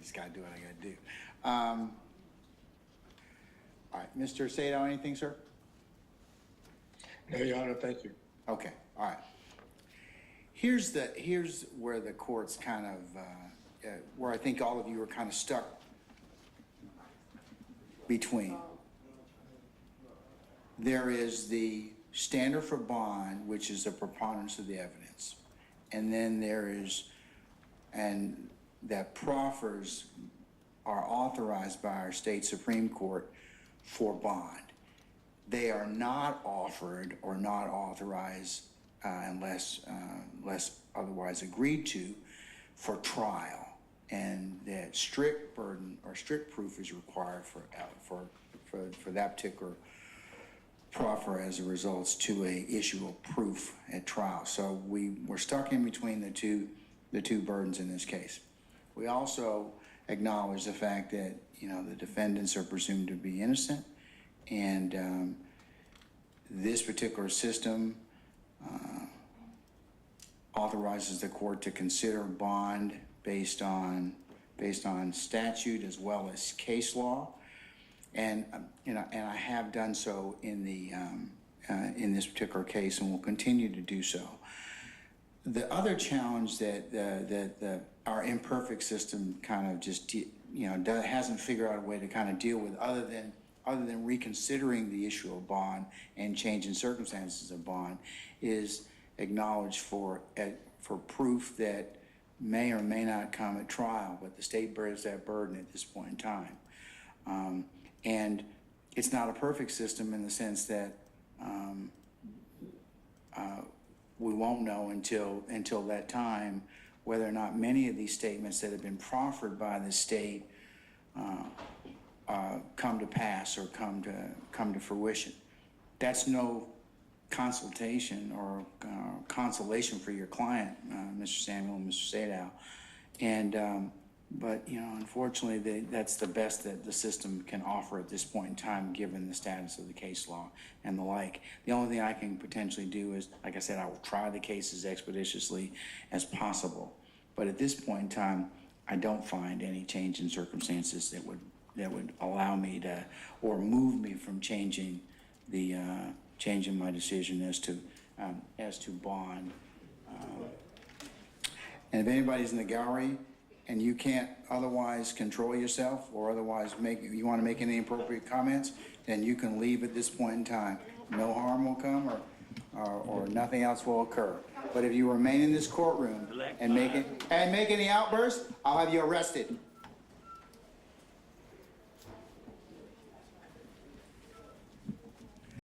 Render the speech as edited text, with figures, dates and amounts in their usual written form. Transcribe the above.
just gotta do what I gotta do. All right, Mr. Sado, anything, sir? No, Your Honor, thank you. Okay, all right. Here's where the court's kind of, where I think all of you are kind of stuck between. There is the standard for bond, which is the preponderance of the evidence. And then there is, and that proffers are authorized by our state Supreme Court for bond. They are not offered or not authorized unless otherwise agreed to for trial. And that strict burden or strict proof is required for that particular proffer as a result to a issue of proof at trial. So we're stuck in between the two burdens in this case. We also acknowledge the fact that, you know, the defendants are presumed to be innocent, and this particular system authorizes the court to consider bond based on statute as well as case law, and you know, and I have done so in the in this particular case, and will continue to do so. The other challenge that our imperfect system kind of just hasn't figured out a way to kind of deal with, other than reconsidering the issue of bond and changing circumstances of bond, is acknowledged for proof that may or may not come at trial, but the state bears that burden at this point in time. And it's not a perfect system in the sense that we won't know until that time whether or not many of these statements that have been proffered by the state come to pass or come to fruition. That's no consultation or consolation for your client, Mr. Samuel and Mr. Sadow. And but you know, unfortunately, that's the best that the system can offer at this point in time, given the status of the case law and the like. The only thing I can potentially do is, like I said, I will try the case as expeditiously as possible. But at this point in time, I don't find any change in circumstances that would allow me to, or move me from changing my decision as to bond. And if anybody's in the gallery and you can't otherwise control yourself, or otherwise you want to make any appropriate comments, then you can leave at this point in time. No harm will come, or nothing else will occur. But if you remain in this courtroom and make any outbursts, I'll have you arrested.